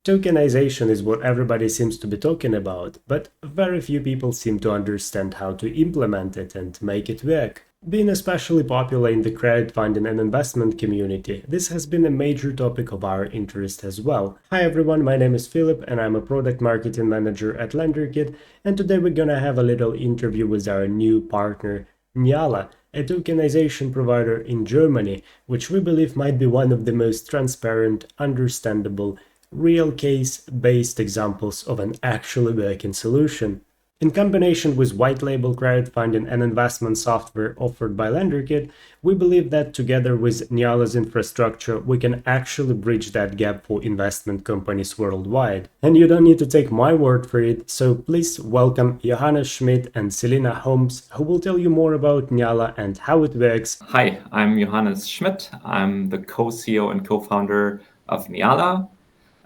Tokenization is what everybody seems to be talking about, but very few people seem to understand how to implement it and make it work. Being especially popular in the crowdfunding and investment community, this has been a major topic of our interest as well. Hi everyone, my name is Philip and I'm a product marketing manager at LenderKit, and today we're gonna have a little interview with our new partner, NYALA, a tokenization provider in Germany, which we believe might be one of the most transparent, understandable, real case-based examples of an actually working solution. In combination with white label crowdfunding and investment software offered by LenderKit, we believe that together with NYALA's infrastructure, we can actually bridge that gap for investment companies worldwide. And you don't need to take my word for it, so please welcome Johannes Schmidt and Selina Holmes, who will tell you more about NYALA and how it works. Hi, I'm Johannes Schmidt. I'm the co-CEO and co-founder of NYALA.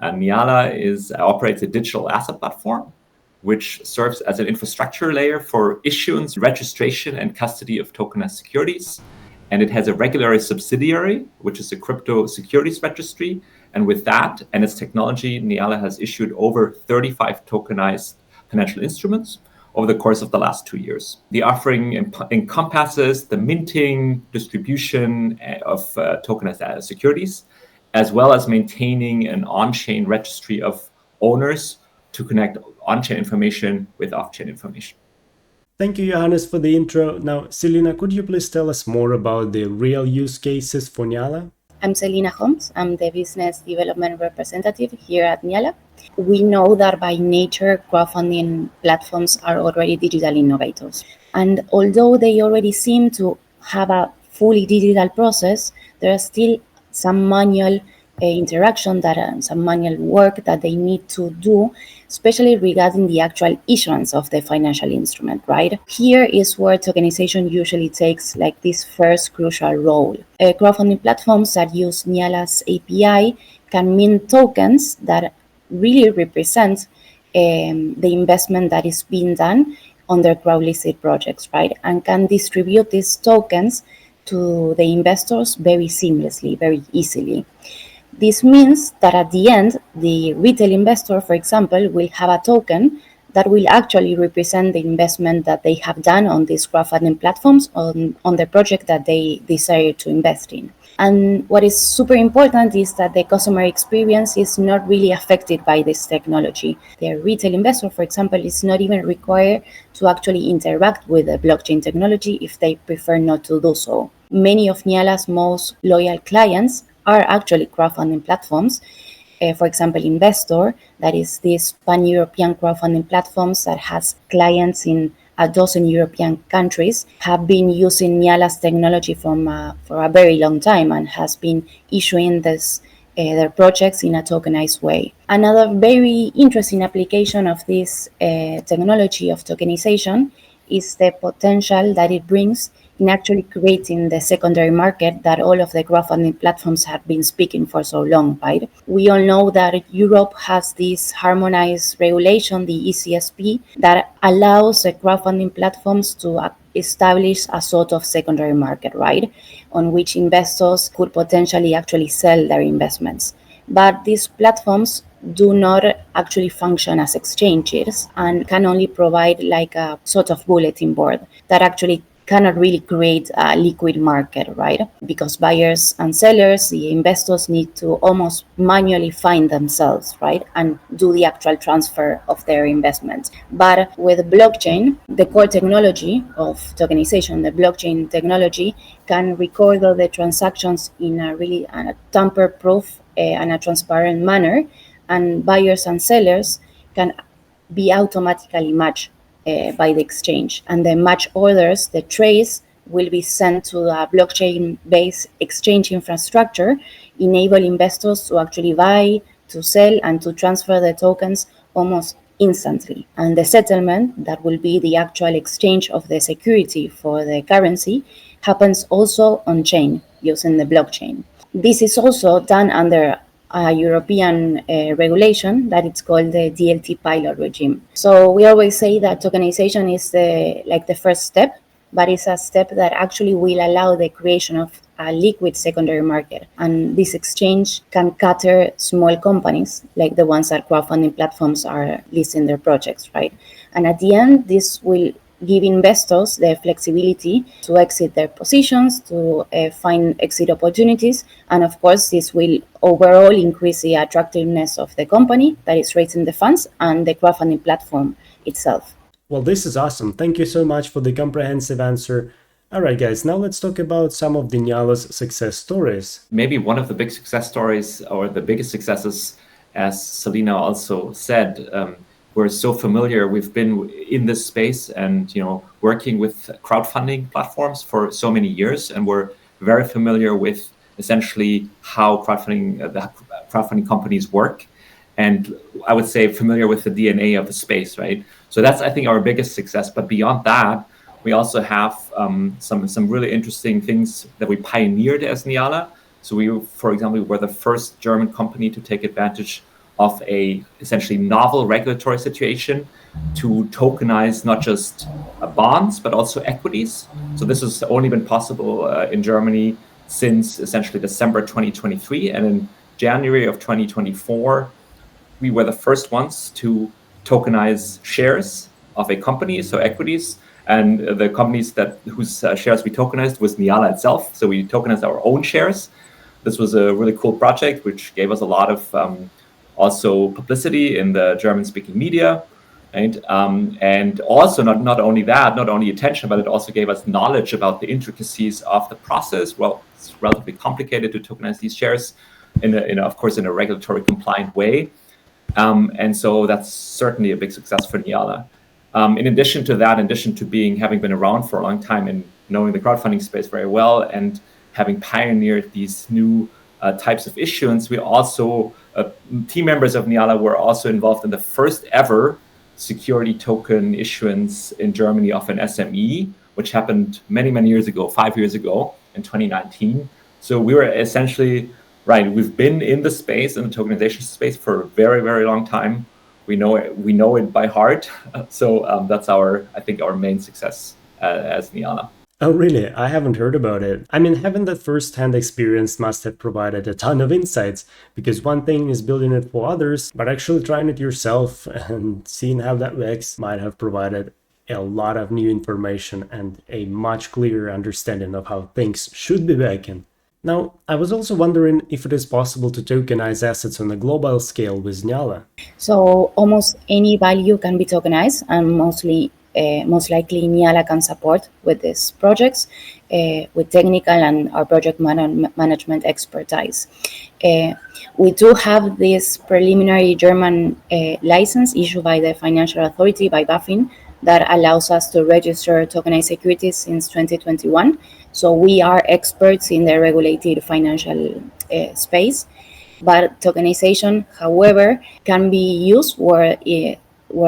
NYALA operates a digital asset platform, which serves as an infrastructure layer for issuance, registration, and custody of tokenized securities. And it has a regulatory subsidiary, which is a crypto securities registry. And with that and its technology, NYALA has issued over 35 tokenized financial instruments over the course of the last 2 years. The offering encompasses the minting, distribution of tokenized securities, as well as maintaining an on-chain registry of owners to connect on-chain information with off-chain information. Thank you, Johannes, for the intro. Now, Selina, could you please tell us more about the real use cases for NYALA? I'm Selina Holmes. I'm the business development representative here at NYALA. We know that by nature, crowdfunding platforms are already digital innovators. And although they already seem to have a fully digital process, there are still some manual interaction some manual work that they need to do, especially regarding the actual issuance of the financial instrument, right? Here is where tokenization usually takes like this first crucial role. Crowdfunding platforms that use NYALA's API can mint tokens that really represent the investment that is being done on their crowd-listed projects, right? And can distribute these tokens to the investors very seamlessly, very easily. This means that at the end, the retail investor, for example, will have a token that will actually represent the investment that they have done on these crowdfunding platforms on the project that they desire to invest in. And what is super important is that the customer experience is not really affected by this technology. The retail investor, for example, is not even required to actually interact with the blockchain technology if they prefer not to do so. Many of NYALA's most loyal clients are actually crowdfunding platforms. For example, Investor, that is this pan-European crowdfunding platforms that has clients in a dozen European countries, have been using NYALA's technology for a very long time and has been issuing their projects in a tokenized way. Another very interesting application of this technology of tokenization is the potential that it brings in actually creating the secondary market that all of the crowdfunding platforms have been speaking for so long, right? We all know that Europe has this harmonized regulation, the ECSP, that allows the crowdfunding platforms to establish a sort of secondary market, right? On which investors could potentially actually sell their investments. But these platforms do not actually function as exchanges and can only provide like a sort of bulletin board that actually cannot really create a liquid market, right? Because buyers and sellers, the investors need to almost manually find themselves, right? And do the actual transfer of their investments. But with blockchain, the core technology of tokenization, the blockchain technology can record all the transactions in a really tamper-proof and a transparent manner, and buyers and sellers can be automatically matched by the exchange, and the match orders, the trace, will be sent to a blockchain-based exchange infrastructure, enable investors to actually buy, to sell, and to transfer the tokens almost instantly. And the settlement, that will be the actual exchange of the security for the currency, happens also on-chain using the blockchain. This is also done under a European regulation that it's called the DLT pilot regime. So we always say that tokenization is the first step, but it's a step that actually will allow the creation of a liquid secondary market. And this exchange can cater small companies like the ones that crowdfunding platforms are listing their projects, right? And at the end, this will give investors the flexibility to exit their positions, to find exit opportunities. And of course, this will overall increase the attractiveness of the company that is raising the funds and the crowdfunding platform itself. Well, this is awesome. Thank you so much for the comprehensive answer. All right, guys, now let's talk about some of the NYALA's success stories. Maybe one of the big success stories, or the biggest successes, as Selina also said, we're so familiar. We've been in this space and working with crowdfunding platforms for so many years, and we're very familiar with essentially how crowdfunding companies work, and I would say familiar with the DNA of the space, right? So that's, I think, our biggest success. But beyond that, we also have some really interesting things that we pioneered as NYALA. So we, for example, were the first German company to take advantage of a essentially novel regulatory situation to tokenize not just bonds, but also equities. So this has only been possible in Germany since essentially December 2023. And in January of 2024, we were the first ones to tokenize shares of a company, so equities. And the companies whose shares we tokenized was NYALA itself. So we tokenized our own shares. This was a really cool project, which gave us a lot of also publicity in the German-speaking media, right? And also not only attention, but it also gave us knowledge about the intricacies of the process. Well, it's relatively complicated to tokenize these shares of course, in a regulatory compliant way. And so that's certainly a big success for NYALA. In addition to that, having been around for a long time and knowing the crowdfunding space very well and having pioneered these new types of issuance, we also, team members of NYALA were also involved in the first ever security token issuance in Germany of an SME, which happened many, many years ago, 5 years ago in 2019. So we were essentially, right, we've been in the space, in the tokenization space for a very, very long time. We know it by heart. So that's I think our main success as NYALA. Oh, really? I haven't heard about it. I mean, having that first-hand experience must have provided a ton of insights, because one thing is building it for others, but actually trying it yourself and seeing how that works might have provided a lot of new information and a much clearer understanding of how things should be working. Now, I was also wondering if it is possible to tokenize assets on a global scale with NYALA. So almost any value can be tokenized, and most likely NYALA can support with these projects with technical and our project management expertise. We do have this preliminary German license issued by the financial authority, by BaFin, that allows us to register tokenized securities since 2021. So we are experts in the regulated financial space. But tokenization, however, can be used where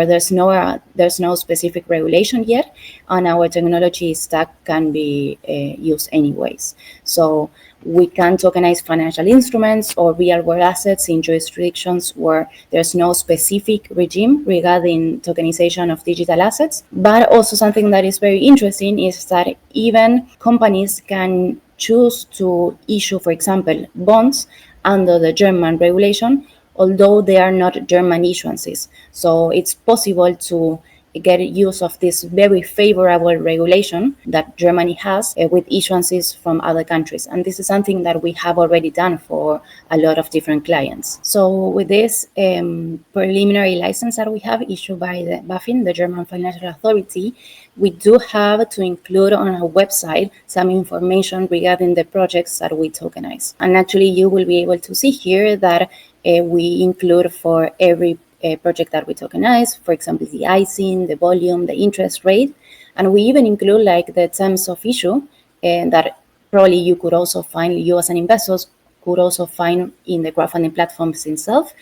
there's no specific regulation yet, and our technology stack can be used anyways. So we can tokenize financial instruments or real-world assets in jurisdictions where there's no specific regime regarding tokenization of digital assets. But also something that is very interesting is that even companies can choose to issue, for example, bonds under the German regulation, although they are not German issuances. So it's possible to get use of this very favorable regulation that Germany has with issuances from other countries. And this is something that we have already done for a lot of different clients. So with this preliminary license that we have issued by the BaFin, the German Financial Authority, we do have to include on our website some information regarding the projects that we tokenize. And actually, you will be able to see here that we include for every project that we tokenize, for example, the ISIN, the volume, the interest rate, and we even include like the terms of issue that probably you could also find, you as an investor could also find in the crowdfunding platforms itself.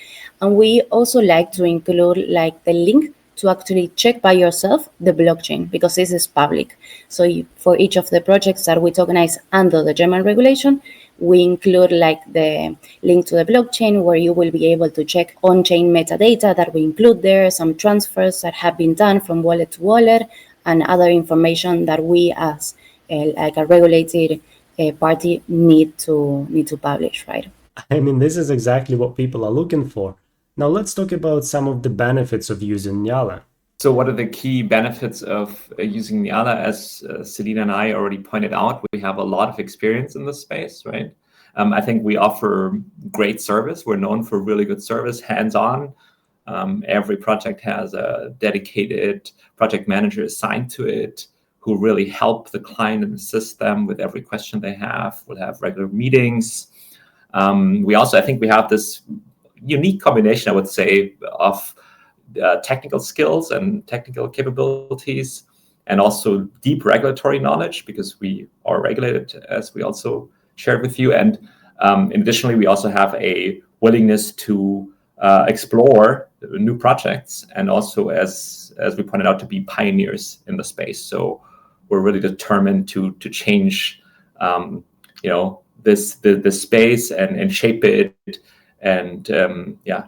And we also like to include like the link to actually check by yourself the blockchain, because this is public. So for each of the projects that we tokenize under the German regulation, we include like the link to the blockchain where you will be able to check on-chain metadata that we include there, some transfers that have been done from wallet to wallet, and other information that we as like a regulated party need to publish, right? I mean, this is exactly what people are looking for. Now let's talk about some of the benefits of using NYALA. So what are the key benefits of using NYALA? As Selina and I already pointed out, we have a lot of experience in this space, right? I think we offer great service. We're known for really good service, hands-on. Every project has a dedicated project manager assigned to it who really help the client and assist them with every question they have. We'll have regular meetings. We also, I think we have this unique combination, I would say, of technical skills and technical capabilities, and also deep regulatory knowledge, because we are regulated, as we also shared with you. And additionally, we also have a willingness to explore new projects, and also, as we pointed out, to be pioneers in the space. So we're really determined to change, this space and shape it, and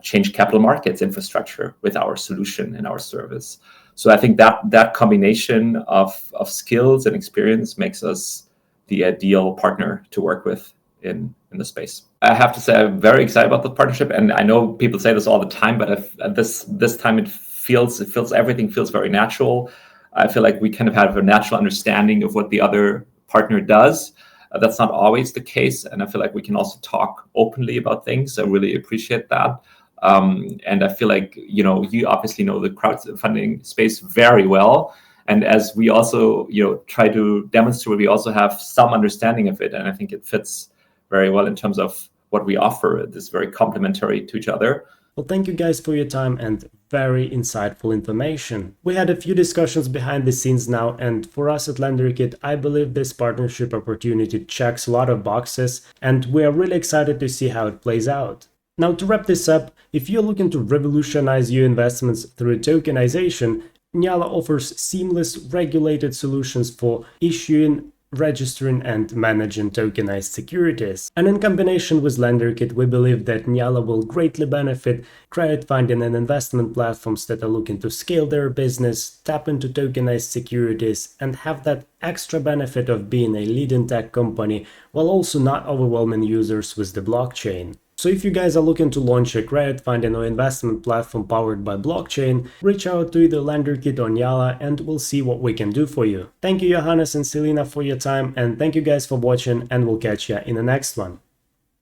change capital markets infrastructure with our solution and our service. So I think that combination of skills and experience makes us the ideal partner to work with in the space. I have to say I'm very excited about the partnership, and I know people say this all the time, but at this time it feels everything feels very natural. I feel like we kind of have a natural understanding of what the other partner does. That's not always the case, and I feel like we can also talk openly about things. I really appreciate that. And I feel like, you obviously know the crowdfunding space very well. And as we also, try to demonstrate, we also have some understanding of it. And I think it fits very well in terms of what we offer. It is very complementary to each other. Well, thank you guys for your time and very insightful information. We had a few discussions behind the scenes now, and for us at LenderKit, I believe this partnership opportunity checks a lot of boxes, and we are really excited to see how it plays out. Now, to wrap this up, if you're looking to revolutionize your investments through tokenization, NYALA offers seamless regulated solutions for issuing, registering and managing tokenized securities. And in combination with LenderKit, we believe that NYALA will greatly benefit crowdfunding and investment platforms that are looking to scale their business, tap into tokenized securities, and have that extra benefit of being a leading tech company while also not overwhelming users with the blockchain. So if you guys are looking to launch a crowdfunding or investment platform powered by blockchain, reach out to either LenderKit or NYALA and we'll see what we can do for you. Thank you, Johannes and Selina, for your time, and thank you guys for watching, and we'll catch you in the next one.